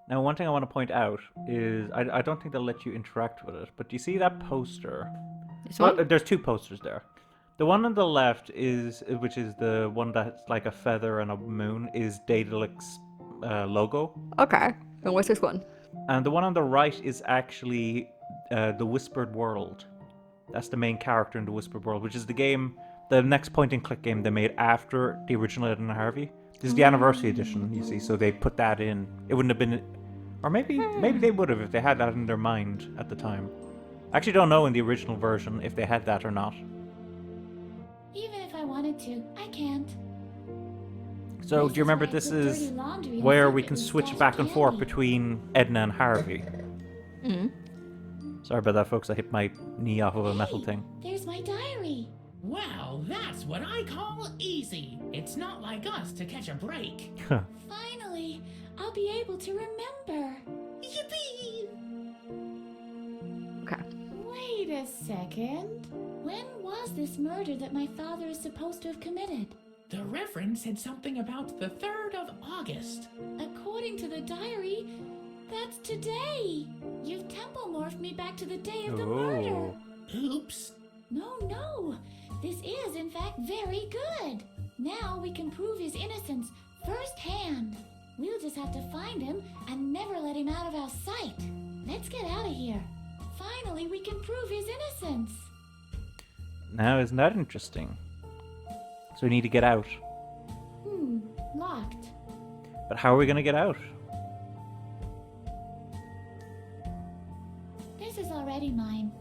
Now, one thing I want to point out is I don't think they'll let you interact with it, but do you see that poster? This Well, one? there's two posters there. The one on the left which is the one that's like a feather and a moon, is Daedalic's logo. Okay. And what's this one? And the one on the right is actually the Whispered World. That's the main character in the Whispered World, which is the next point-and-click game they made after the original Edna Harvey. This is the anniversary edition, you see, so they put that in. It wouldn't have been, or maybe they would have if they had that in their mind at the time. I actually don't know in the original version if they had that or not. Even if I wanted to, I can't. So, do you remember this is where we can switch back and forth between Edna and Harvey? Mm. Sorry about that, folks. I hit my knee off of a metal thing. There's my diary. Well, that's what I call easy. It's not like us to catch a break. Finally, I'll be able to remember. Yippee! Okay. Wait a second. When was this murder that my father is supposed to have committed? The Reverend said something about the 3rd of August. According to the diary, that's today. You've temple morphed me back to the day of the murder. Oops. No. This is, in fact, very good. Now we can prove his innocence firsthand. We'll just have to find him and never let him out of our sight. Let's get out of here. Finally, we can prove his innocence. Now, isn't that interesting? So we need to get out. Locked. But how are we going to get out? This is already mine.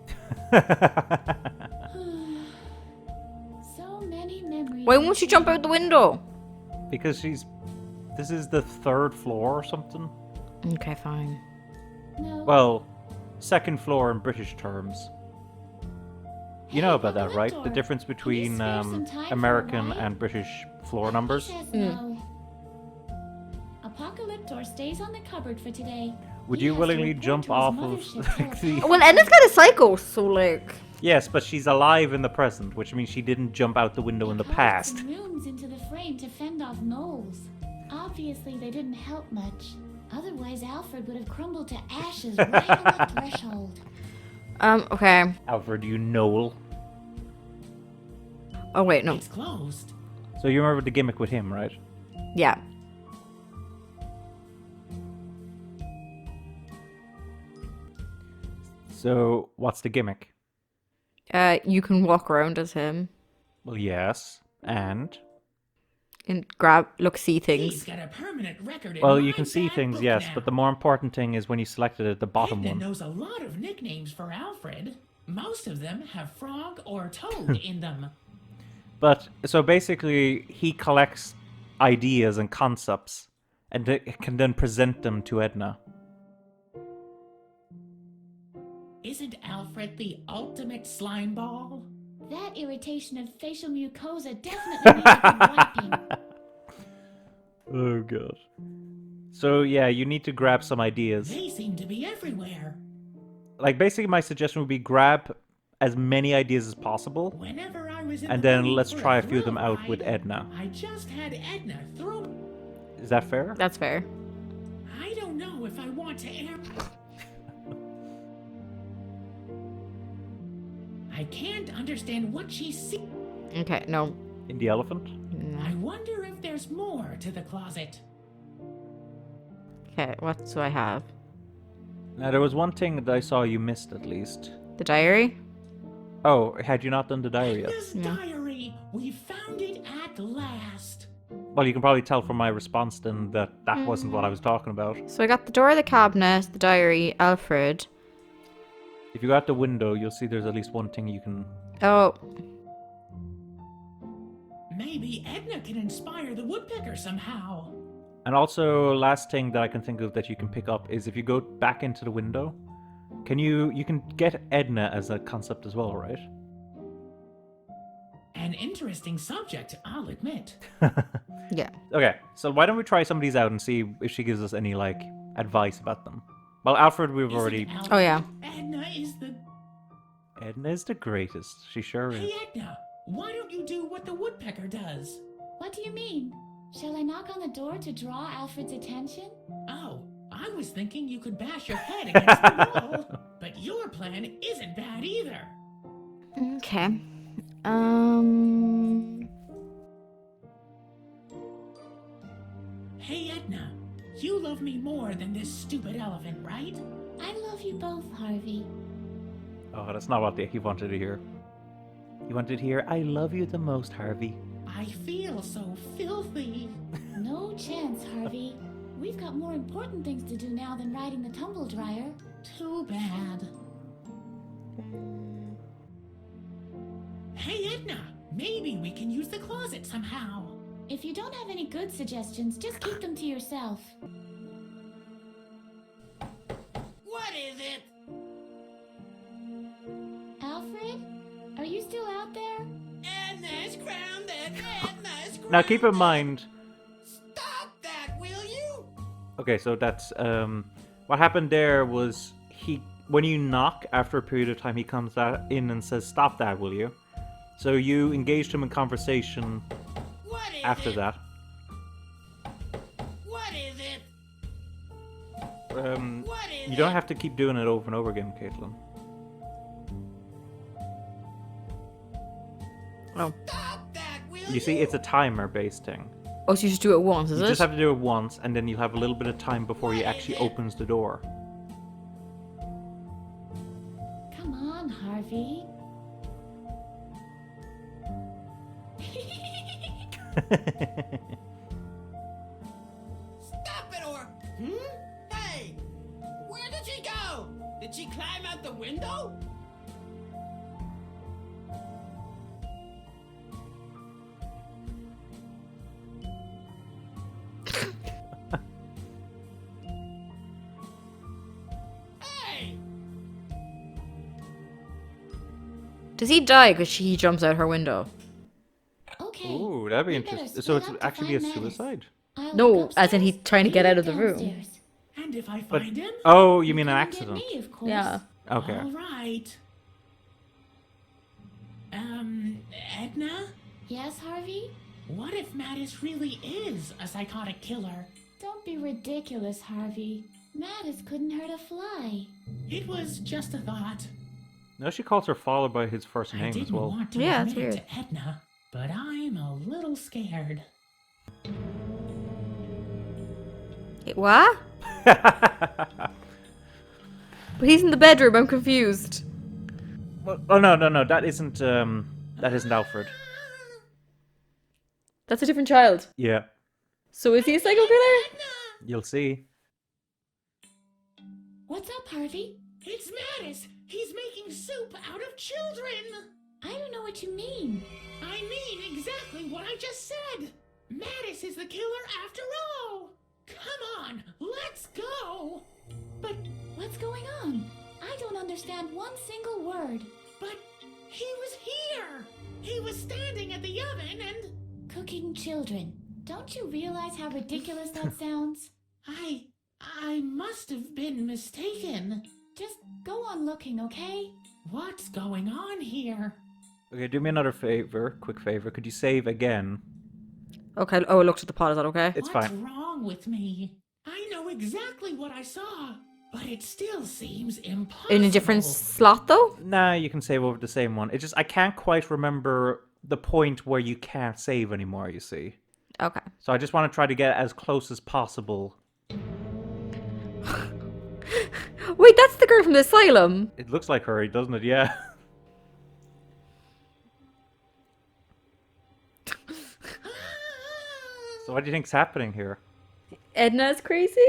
So many memories. Why won't you jump out the window? Because this is the 3rd floor or something. Okay, fine. No. Well, 2nd floor in British terms. You know about that, right? The difference between American and British floor numbers. He says no. Apocalyptor stays on the cupboard for today. Would He you has to willingly report jump to his off of mothership like, the... telepathically. Well, Edna's kind of psycho, so like... Yes, but she's alive in the present, which means she didn't jump out the window in the Carved past. some runes into the frame to fend off moles. Obviously, they didn't help much. Otherwise, Alfred would have crumbled to ashes right on the threshold. Okay. Alfred, you knoll. Oh, wait, no. It's closed. So you remember the gimmick with him, right? Yeah. So what's the gimmick? You can walk around as him Well, yes, and... and see He's things. got a permanent record in Well, my you can see bad things, book yes, now. but the more important thing is when you selected it, the bottom Edna one. knows a lot of nicknames for Alfred. Most of them have frog or toad in them. But, so basically, he collects ideas and concepts, and can then present them to Edna. Isn't Alfred the ultimate slime ball? That irritation of facial mucosa definitely needs a good wiping. Oh, God. So, yeah, you need to grab some ideas. They seem to be everywhere. Like, basically, my suggestion would be grab as many ideas as possible, Whenever I was in and the then mood let's for try a few of them thrill out ride, with Edna. I just had Edna throw. Is that fair? That's fair. I don't know if I want to air. I can't understand what she's seeing. Okay, no. In the elephant? I wonder if there's more to the closet. Okay, what do I have? Now, there was one thing that I saw you missed, at least. The diary? Oh, had you not done the diary yet? Edna's diary. We found it at last. Well, you can probably tell from my response then that that wasn't what I was talking about. So I got the door of the cabinet, the diary, Alfred. If you go out the window, you'll see there's at least one thing you can... Oh, Maybe Edna can inspire the woodpecker somehow. And also, last thing that I can think of that you can pick up is if you go back into the window, you can get Edna as a concept as well, right? An interesting subject, I'll admit. yeah. Okay, so why don't we try some of these out and see if she gives us any, like, advice about them? Well, Alfred, we've Isn't already... Alfred- Oh, yeah. Edna is the... Edna is the greatest. She sure is. Hey, Edna, why don't you do what the woodpecker does? What do you mean? Shall I knock on the door to draw Alfred's attention? Oh, I I was thinking you could bash your head against the wall. But your plan isn't bad either. Okay. Hey, Edna. You love me more than this stupid elephant, right? I love you both, Harvey. Oh, that's not what he wanted to hear. He wanted to hear, I love you the most, Harvey. I feel so filthy. No chance, Harvey. We've got more important things to do now than riding the tumble dryer. Too bad. Hey, Edna. Maybe we can use the closet somehow. If you don't have any good suggestions, just keep them to yourself. What is it? Alfred? Are you still out there? Edna's grounded. Edna's grounded. Now keep in mind, Stop that, will you? okay, so that's, what happened there was when you knock, after a period of time, he comes in and says, stop that, will you? So you engaged him in conversation What is after it? that. What is it? What is You don't have to keep doing it over and over again, Caitlin. Oh. Stop that, will You see, it's a timer-based thing. Oh, so you just do it once, is You it? just have to do it once, and then you'll have a little bit of time before he What is actually it? opens the door. Come on, Harvey. Stop it or... Hey! Where did she go? Did she climb out the window? Hey! Does he die because she jumps out her window? Okay. Ooh, that'd be we better interesting. split So it's up to actually a find Mattis. suicide? I'll No, look as in he upstairs, trying to get you out of look the room. downstairs. And if I But find him? oh, you mean an Come and accident? Get me, of course. Yeah. Okay. All right. Edna? Yes, Harvey? What if Mattis really is a psychotic killer? Don't be ridiculous, Harvey. Mattis couldn't hurt a fly. It was just a thought. No, she calls her father by his first I name as didn't well. want to Yeah, that's admit it weird. to Edna, but I'm a little scared. Wait, what? But he's in the bedroom. I'm confused. Oh no, that isn't Alfred. That's a different child. Yeah, So is he a psycho killer? you'll see. What's up, Harvey? It's Mattis! He's making soup out of children! I don't know what you mean. I mean exactly what I just said! Mattis is the killer after all! Come on, let's go! But What's going on? I don't understand one single word. But he was here! He was standing at the oven and... Cooking children. Don't you realize how ridiculous that sounds? I must have been mistaken. Just go on looking, okay? What's going on here? Okay, do me another favor, quick favor. Could you save again? Okay. Oh, I looked at the pot. Is that okay? It's What's fine. wrong with me? I know exactly what I saw, but it still seems impossible. In a different slot, though? Nah, you can save over the same one. It's just I can't quite remember the point where you can't save anymore, you see. Okay. So I just want to try to get as close as possible. Wait, that's the girl from the asylum. It looks like her, doesn't it? Yeah. So what do you think's happening here? Edna's crazy?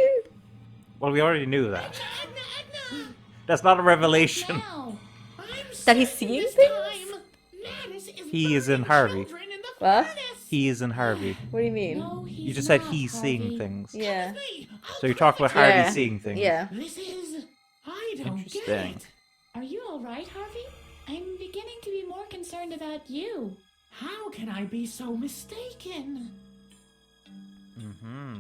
Well, we already knew that. Edna! That's not a revelation. Now, I'm That he's certain seeing this things? time Mattis is He is in burning Harvey. children in the What? furnace. He is in Harvey. What do you mean? no, he's You just said not, he's seeing Harvey. things. Yeah. Me, I'll So you're talking about prove it. Harvey Yeah. seeing things. Yeah. This is... I don't get Interesting. it. Are you alright, Harvey? I'm beginning to be more concerned about you. How can I be so mistaken? Mm-hmm.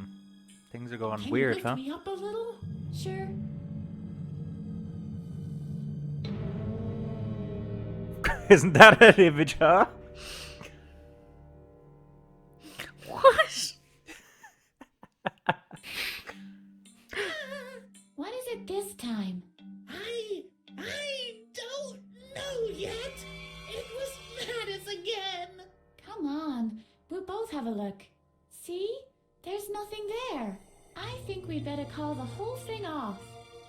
Things are going Can weird, you lift huh? me up a little? Sure. Isn't that an image, huh? What? it this time? I don't know yet. It was Mattis again. Come on, we'll both have a look. See? There's nothing there. I think we'd better call the whole thing off.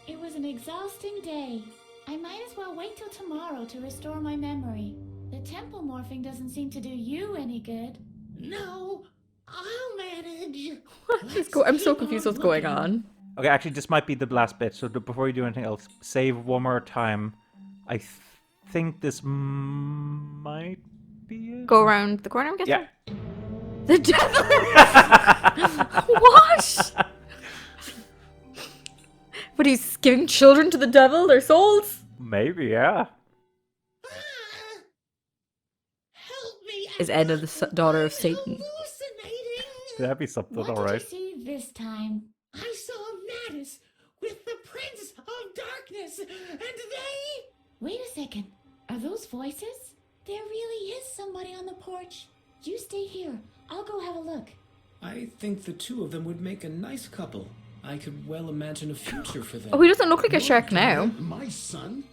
It was an exhausting day. I might as well wait till tomorrow to restore my memory. The temple morphing doesn't seem to do you any good. No, I'll manage. I'm so confused what's going on. Okay, actually, this might be the last bit. So before you do anything else, save one more time. I think this might be it. Go around the corner, I'm guessing? Yeah. The devil! What? But he's giving children to the devil, their souls? Maybe, yeah. Help me. Is Edna the daughter of I'm Satan? hallucinating. That'd be something, What alright. did you see this time? I saw Mattis with the Prince of Darkness, and they... Wait a second. Are those voices? There really is somebody on the porch. You stay here. I'll go have a look. I think the two of them would make a nice couple. I could well imagine a future for them. Oh, he doesn't look like a shark now. My son?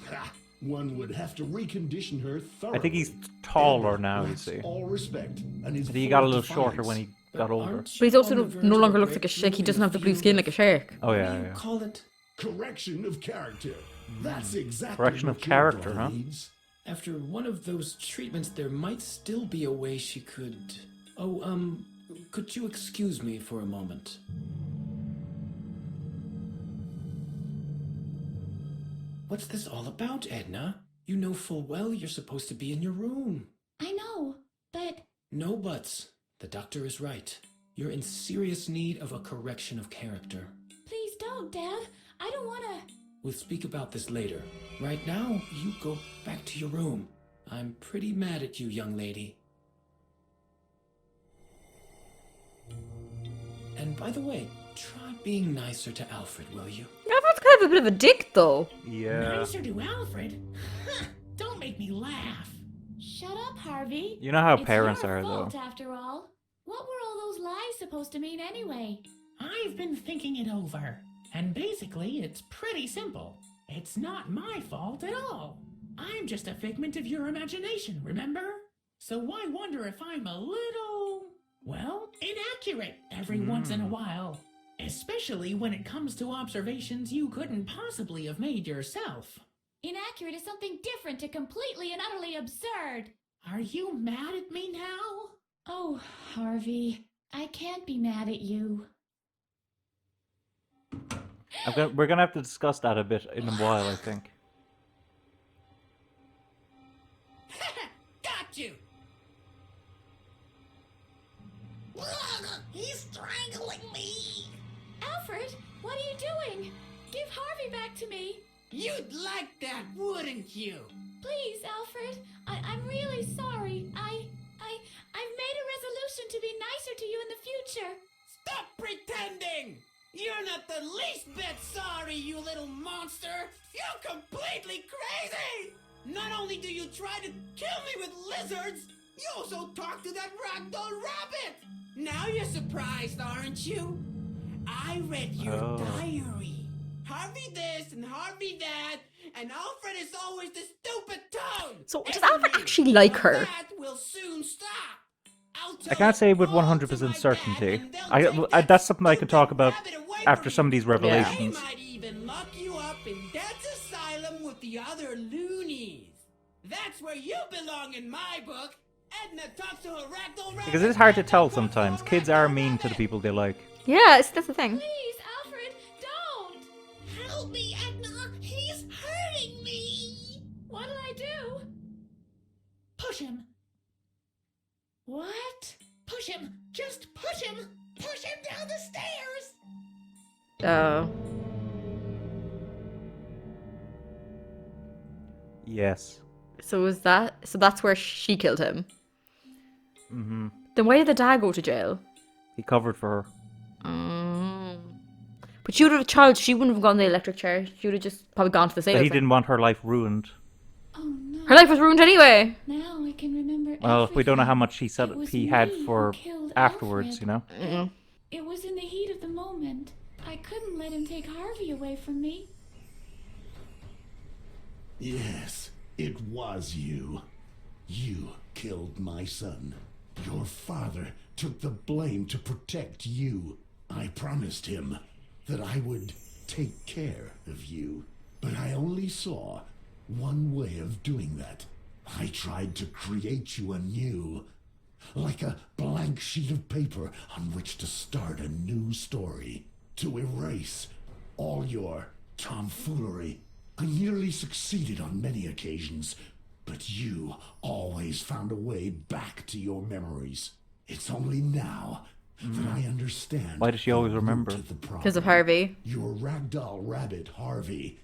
Ha! One would have to recondition her thoroughly. I think he's taller now, you Lacks see. all respect, and is He full got a of little shorter defiance. when he got older. Aren't But he's you also on the verge no of longer a looks like a shark. He breakthrough doesn't have the blue in skin field like a shark. Oh, What yeah, do you yeah. call it? Correction of character. That's exactly Correction what of your character, daughter huh? needs. After one of those treatments, there might still be a way she could... Oh, could you excuse me for a moment? What's this all about, Edna? You know full well you're supposed to be in your room. I know, but No buts. The doctor is right. You're in serious need of a correction of character. please don't, Dad. I don't want to... We'll speak about this later. Right now, you go back to your room. I'm pretty mad at you, young lady. And by the way, try being nicer to Alfred, will you? Alfred's kind of a bit of a dick, though. Yeah. Nicer to Alfred? Don't make me laugh. Shut up, Harvey. You know how It's parents your are, fault, though. after all. What were all those lies supposed to mean anyway? I've been thinking it over, and basically it's pretty simple. It's not my fault at all. I'm just a figment of your imagination, remember? So why wonder if I'm a little, well, inaccurate every once in a while? Especially when it comes to observations you couldn't possibly have made yourself. Inaccurate is something different to completely and utterly absurd. Are you mad at me now? Oh, Harvey, I can't be mad at you. We're gonna have to discuss that a bit in a while, I think. Got you! He's strangling me! Alfred, what are you doing? Give Harvey back to me. You'd like that, wouldn't you? Please, Alfred. I'm really sorry. I've made a resolution to be nicer to you in the future. Stop pretending! You're not the least bit sorry, you little monster! You're completely crazy! Not only do you try to kill me with lizards, you also talk to that ragdoll rabbit! Now you're surprised, aren't you? I read your diary. Harvey this and Harvey that, and Alfred is always the stupid toad! So does Alfred actually like her? That will soon stop! I can't say with 100% certainty. That's something I can talk about after some of these revelations. They might even lock you up in Dad's asylum with the other loonies. That's where you belong in my book. Edna talks to her ragdoll rabbit. Because it's hard to tell sometimes. Kids are mean to the people they like. Yeah, that's the thing. Please, Alfred, don't! Help me, Edna! He's hurting me! What did I do? Push him! What? Push him! Just push him! Push him down the stairs! Oh. Yes. So that's where she killed him. Mm-hmm. Then why did the dad go to jail? He covered for her. But she would have a child, she wouldn't have gone the electric chair. She would have just probably gone to the But sailor. he didn't want her life ruined. Oh no. Her life was ruined anyway. Now I can remember Well, we don't know how everything. much he said It was he had me who for killed afterwards, Alfred. you know? Mm-mm. It was in the heat of the moment. I couldn't let him take Harvey away from me. Yes, it was you. You killed my son. Your father took the blame to protect you. I promised him that I would take care of you, but I only saw one way of doing that. I tried to create you anew, like a blank sheet of paper on which to start a new story, to erase all your tomfoolery. I nearly succeeded on many occasions, but you always found a way back to your memories. It's only now that I understand. Why does she always the root remember? of the Because of problem. Harvey. Your ragdoll rabbit, Harvey.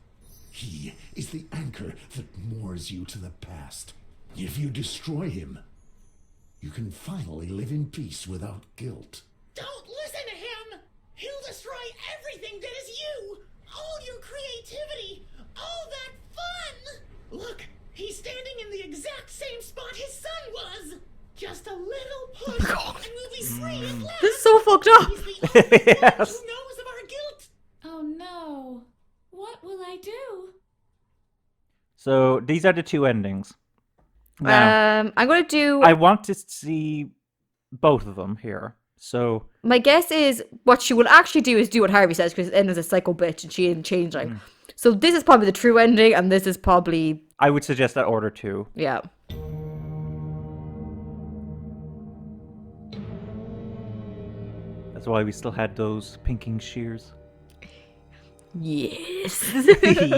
He is the anchor that moors you to the past. If you destroy him, you can finally live in peace without guilt. Don't listen to him! He'll destroy everything that is you! All your creativity! All that fun! Look, he's standing in the exact same spot his son was! Just a little push, and we'll be free at last! This is so fucked up. He's the only one Yes. who knows of our guilt! Oh no. What will I do? So these are the two endings. Now, I'm gonna do. I want to see both of them here. So My guess is what she will actually do is do what Harvey says because Edna's a psycho bitch and she ain't changeling. So this is probably the true ending, and this is probably I would suggest that order too. yeah. That's why we still had those pinking shears. Yes.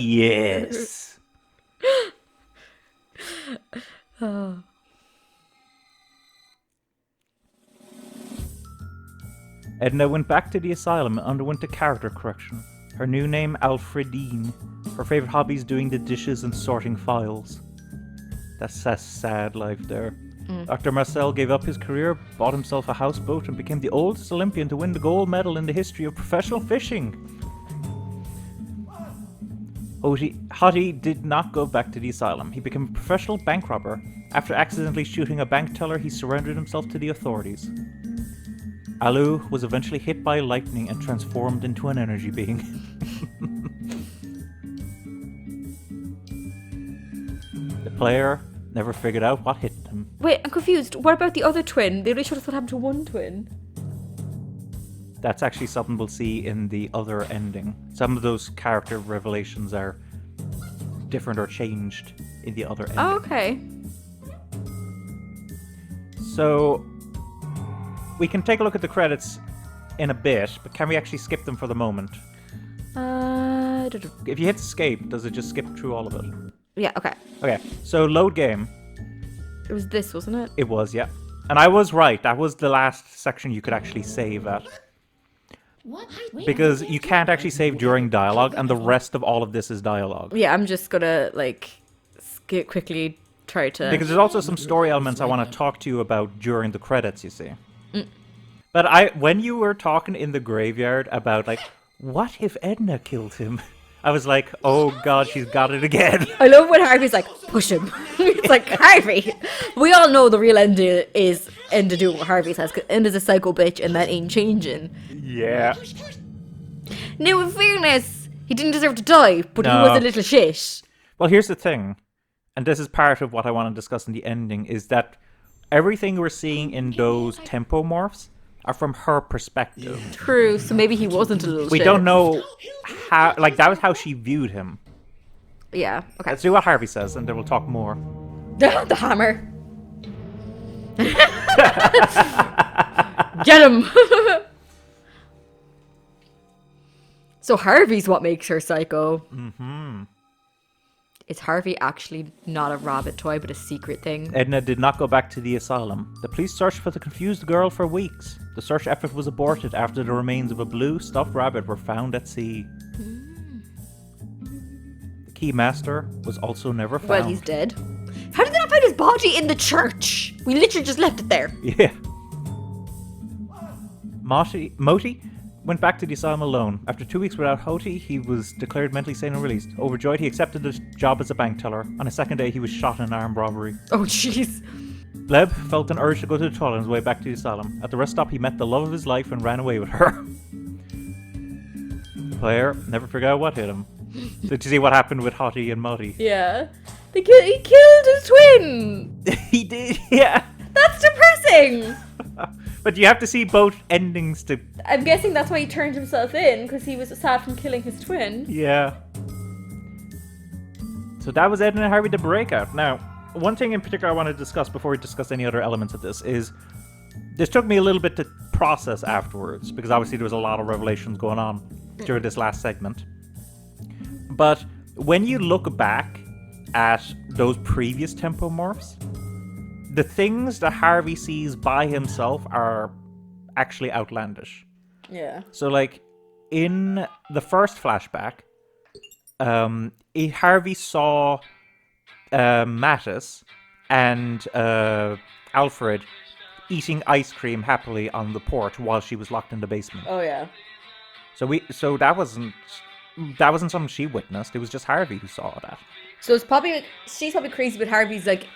Yes. Edna went back to the asylum and underwent a character correction. Her new name, Alfredine. Her favorite hobbies, doing the dishes and sorting files. That's a sad life there. Dr. Marcel gave up his career, bought himself a houseboat, and became the oldest Olympian to win the gold medal in the history of professional fishing. Hottie did not go back to the asylum. He became a professional bank robber. After accidentally shooting a bank teller, he surrendered himself to the authorities. Alu was eventually hit by lightning and transformed into an energy being. The player never figured out what hit him. Wait, I'm confused. What about the other twin? They only showed us what happened to one twin. That's actually something we'll see in the other ending. Some of those character revelations are different or changed in the other ending. Oh, okay. So, we can take a look at the credits in a bit, but can we actually skip them for the moment? If you hit escape, does it just skip through all of it? Yeah, okay. Okay, so load game. It was this, wasn't it? It was, yeah. And I was right, that was the last section you could actually save at. What? Wait, Because you can't actually save during dialogue, and the rest of all of this is dialogue. Yeah, I'm just gonna, like, skip quickly, try to... Because there's also some story elements I want to talk to you about during the credits, you see. But when you were talking in the graveyard about, like, what if Edna killed him? I was like, oh god, she's got it again. I love when Harvey's like, push him. It's like, Harvey! We all know the real end is to do what Harvey says, because End is a psycho bitch and that ain't changing. Yeah. Now, in fairness, he didn't deserve to die, but he No. was a little shit. Well, here's the thing, and this is part of what I want to discuss in the ending, is that everything we're seeing in those tempo morphs are from her perspective. True, so maybe he wasn't a little We shit. don't know how, like, that was how she viewed him. Yeah, okay. Let's do what Harvey says, and then we'll talk more. The hammer. Get him! So Harvey's what makes her psycho. Mm-hmm. Is Harvey actually not a rabbit toy, but a secret thing? Edna did not go back to the asylum. The police searched for the confused girl for weeks. The search effort was aborted after the remains of a blue stuffed rabbit were found at sea. The key master was also never found. Well, he's dead. How did they not find his body in the church? We literally just left it there. Yeah. Moti went back to the asylum alone. After 2 weeks without Hoti, he was declared mentally sane and released. Overjoyed, he accepted the job as a bank teller. On his second day, he was shot in an armed robbery. Oh, jeez. Gleb felt an urge to go to the toilet on his way back to the asylum. At the rest stop, he met the love of his life and ran away with her. Player, never forgot what hit him. Did you see what happened with Hottie and Mottie? Yeah. He killed his twin! He did, yeah. That's depressing! But you have to see both endings to... I'm guessing that's why he turned himself in, because he was sad from killing his twin. Yeah. So that was Edna Harvey the Breakout. Now, one thing in particular I want to discuss before we discuss any other elements of this is... This took me a little bit to process afterwards, because obviously there was a lot of revelations going on during this last segment. But when you look back at those previous tempo morphs, the things that Harvey sees by himself are actually outlandish. Yeah. So, like, in the first flashback, Harvey saw Mattis and Alfred eating ice cream happily on the porch while she was locked in the basement. Oh, yeah. So that wasn't something she witnessed. It was just Harvey who saw that. So it's probably like, she's probably crazy, but Harvey's like,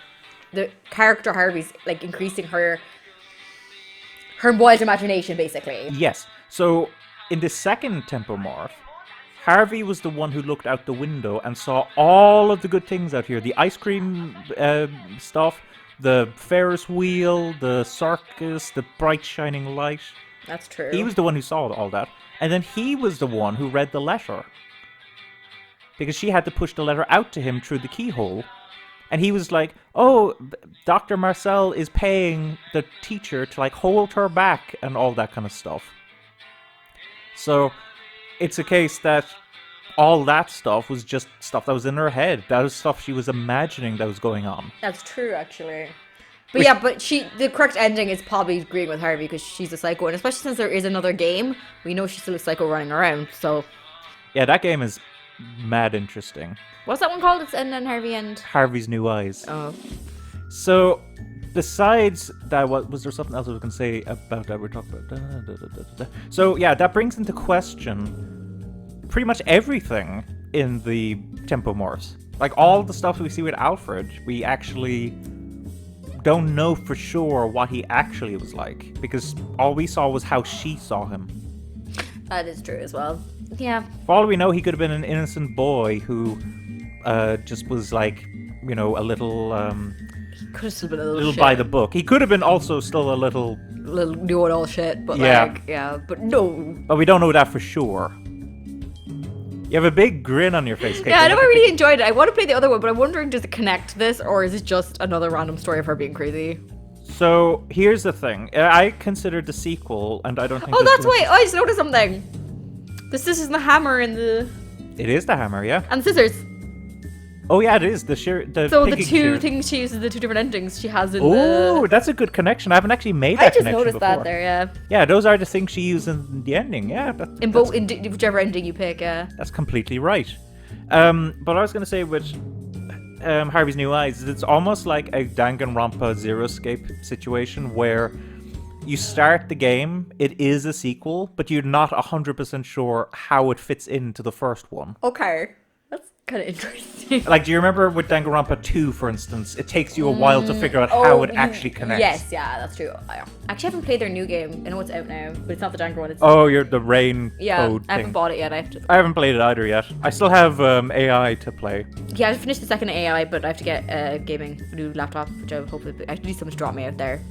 the character Harvey's like increasing her wild imagination, basically. Yes. So in the second tempo morph, Harvey was the one who looked out the window and saw all of the good things out here. The ice cream stuff, the Ferris wheel, the circus, the bright shining light. That's true. He was the one who saw all that. And then he was the one who read the letter. Because she had to push the letter out to him through the keyhole. And he was like, oh, Dr. Marcel is paying the teacher to like hold her back and all that kind of stuff. So it's a case that all that stuff was just stuff that was in her head. That was stuff she was imagining that was going on. That's true, actually. But yeah, but the correct ending is probably agreeing with Harvey because she's a psycho. And especially since there is another game, we know she's still a psycho running around, so... Yeah, that game is mad interesting. What's that one called? It's Edna and Harvey and... Harvey's New Eyes. Oh. So, besides that, was there something else I was going to say about that? We're talking about... So, yeah, that brings into question pretty much everything in the tempo morphs. Like, all the stuff we see with Alfred, we actually don't know for sure what he actually was like. Because all we saw was how she saw him. That is true as well. Yeah. For all we know, he could have been an innocent boy who just was like, you know, a little... He could have still been a little shit. by the book. He could have been also still a little doing all shit, but Yeah. like, yeah, but no. but we don't know that for sure. You have a big grin on your face, Kate. Yeah, I know I really enjoyed it. I want to play the other one, but I'm wondering, does it connect to this, or is it just another random story of her being crazy? So here's the thing. I considered the sequel, and I don't think. Oh, there's that's gonna- why. I just noticed something. The scissors and the hammer and the It is the hammer, yeah. and the scissors. Oh yeah, it is the So the picking two shears. things she uses, the two different endings she has in Oh, the. that's a good connection. I haven't actually made that I just connection noticed before. that there, yeah. Yeah, those are the things she used in the ending. Yeah, In both, in whichever ending you pick, yeah. that's completely right. But I was going to say with Harvey's New Eyes, it's almost like a Danganronpa Zero Escape situation where you start the game, it is a sequel, but you're not 100% sure how it fits into the first one. Okay, that's kind of interesting. Like, do you remember with Danganronpa 2, for instance, it takes you a while to figure out how it actually connects? Yes, yeah, that's true. I actually haven't played their new game. I know it's out now, but it's not the Danganronpa one. It's Oh, you're the rain yeah, code I haven't thing. bought it yet. I haven't played it either yet. I still have AI to play. Yeah, I finished the second AI, but I have to get a new laptop, which I would hopefully. I need someone to drop me out there.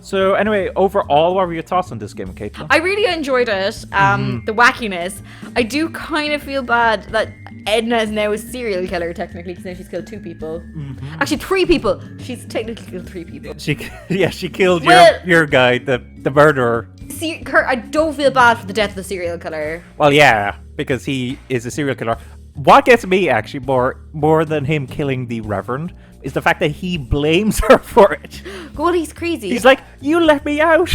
So anyway, overall, what were your thoughts on this game, Caitlin? I really enjoyed it. The wackiness. I do kind of feel bad that Edna is now a serial killer, technically, because now she's killed 2 people. Actually, 3 people. She's technically killed 3 people. She killed Well- your guy, the murderer. See, Kurt, I don't feel bad for the death of the serial killer. Well, yeah, because he is a serial killer. What gets me actually more than him killing the Reverend is the fact that he blames her for it. God, he's crazy. He's like, "You let me out."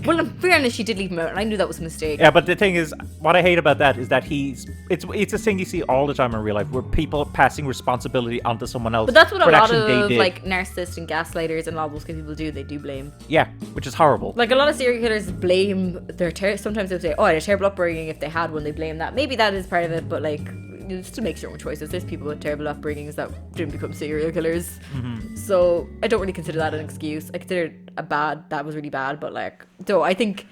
Well, in fairness, she did leave him out, and I knew that was a mistake. Yeah, but the thing is, what I hate about that is that it's a thing you see all the time in real life, where people passing responsibility onto someone else. But that's what a for an lot action they of did. like narcissists and gaslighters and all those kind of people do. They do blame. Yeah, which is horrible. Like a lot of serial killers blame their sometimes they'll say, "Oh, their terrible upbringing." If they had one, they blame that. Maybe that is part of it, but like, you still make your own choices. There's people with terrible upbringings that didn't become serial killers. So I don't really consider that an excuse. I consider it that was really bad, but like, though I think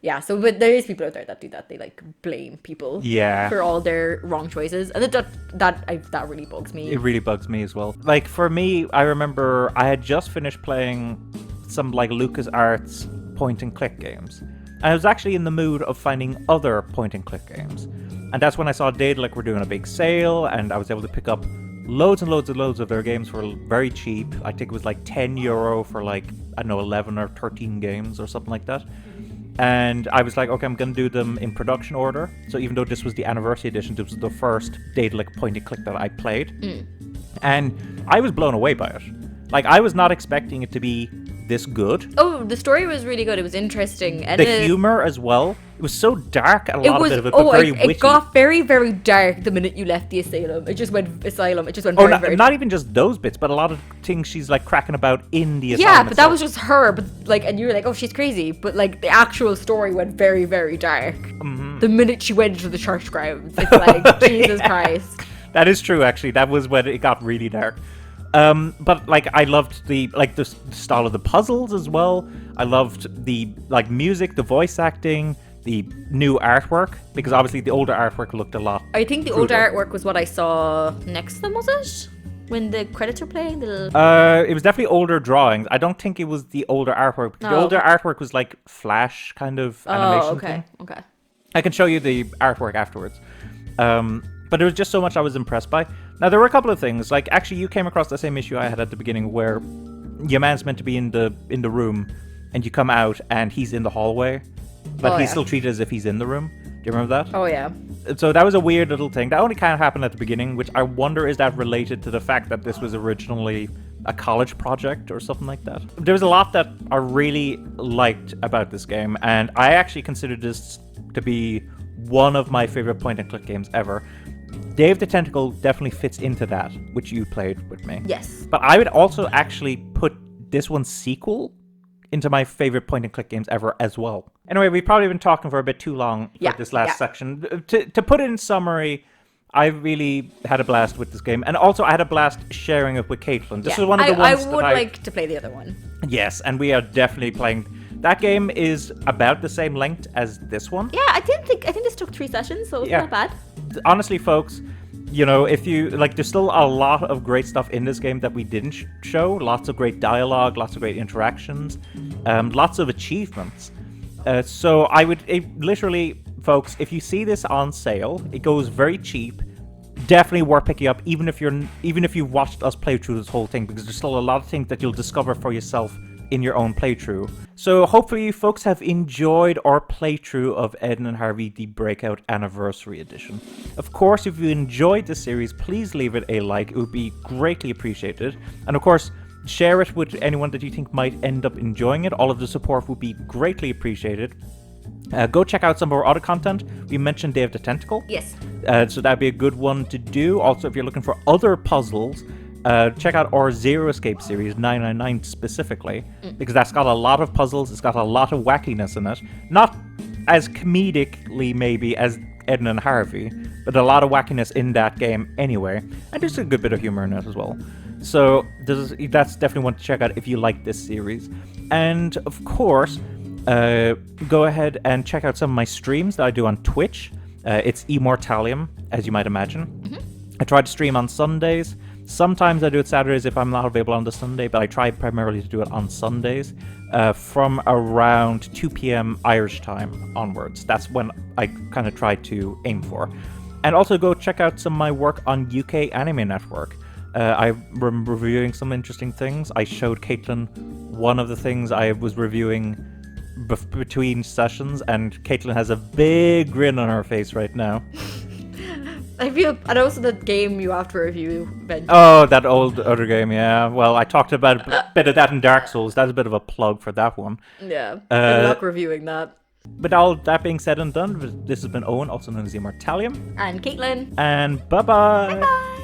Yeah, so but there is people out there that do that. They like blame people for all their wrong choices, and that really bugs me. It really bugs me as well. Like for me, I remember I had just finished playing some like LucasArts point and click games. And I was actually in the mood of finding other point and click games. And that's when I saw Daedalic were doing a big sale, and I was able to pick up loads and loads of their games for very cheap. I think it was like €10 for like, I don't know, 11 or 13 games or something like that. And I was like, okay, I'm going to do them in production order. So even though this was the anniversary edition, this was the first Daedalic point and click that I played. And I was blown away by it. Like, I was not expecting it to be this good. Oh, the story was really good. It was interesting. And the humor as well. It was so dark and a lot of it, but very witty. It got very, very dark the minute you left the asylum. It just went very, not even just those bits, but a lot of things she's like cracking about in the asylum. Yeah, but that was just her. But like, and you were like, oh, she's crazy. But like, the actual story went very, very dark. The minute she went into the church grounds, it's like, Jesus Christ. That is true, actually. That was when it got really dark. But like I loved the style of the puzzles as well. I loved the like music, the voice acting, the new artwork, because obviously the older artwork looked a lot. I think the older artwork was what I saw next to them, was it? When the credits were playing? It was definitely older drawings. I don't think it was the older artwork. The older artwork was like Flash kind of animation thing. Okay. I can show you the artwork afterwards. But there was just so much I was impressed by. Now, there were a couple of things. Like, actually, you came across the same issue I had at the beginning where your man's meant to be in the room, and you come out, and he's in the hallway, but he's still treated as if he's in the room. Do you remember that? Oh, yeah. So that was a weird little thing. That only kind of happened at the beginning, which I wonder, is that related to the fact that this was originally a college project or something like that? There was a lot that I really liked about this game, and I actually considered this to be one of my favorite point-and-click games ever. Dave the Tentacle definitely fits into that, which you played with me. Yes. But I would also actually put this one's sequel into my favorite point-and-click games ever as well. Anyway, we've probably been talking for a bit too long for this last section. To put it in summary, I really had a blast with this game. And also, I had a blast sharing it with Kathlynn. This is one of the ones I would like to play the other one. Yes, and we are definitely playing... That game is about the same length as this one. Yeah, I think this took 3 sessions, so it's not bad. Honestly, folks, you know, if you like, there's still a lot of great stuff in this game that we didn't show. Lots of great dialogue, lots of great interactions, lots of achievements. So I would literally, folks, if you see this on sale, it goes very cheap. Definitely worth picking up, even if you've watched us play through this whole thing, because there's still a lot of things that you'll discover for yourself in your own playthrough. So hopefully you folks have enjoyed our playthrough of Edna Harvey, the Breakout Anniversary Edition. Of course, if you enjoyed the series, please leave it a like. It would be greatly appreciated. And of course, share it with anyone that you think might end up enjoying it. All of the support would be greatly appreciated. Go check out some of our other content. We mentioned Dave the Tentacle. Yes. So that'd be a good one to do. Also, if you're looking for other puzzles, check out our Zero Escape series, 999 specifically, because that's got a lot of puzzles, it's got a lot of wackiness in it. Not as comedically, maybe, as Edna and Harvey, but a lot of wackiness in that game anyway. And there's a good bit of humor in it as well. So that's definitely one to check out if you like this series. And, of course, go ahead and check out some of my streams that I do on Twitch. It's Immortalium, as you might imagine. I try to stream on Sundays. Sometimes I do it Saturdays if I'm not available on the Sunday, but I try primarily to do it on Sundays from around 2 p.m. Irish time onwards. That's when I kind of try to aim for. And also go check out some of my work on UK Anime Network. I'm reviewing some interesting things. I showed Kathlynn one of the things I was reviewing between sessions, and Kathlynn has a big grin on her face right now. And also the game you have to review. Oh, that old other game, yeah. Well, I talked about a bit of that in Dark Souls. That's a bit of a plug for that one. Yeah, good luck reviewing that. But all that being said and done, this has been Owen, also known as Immortalium. And Kathlynn. And bye-bye. Bye-bye.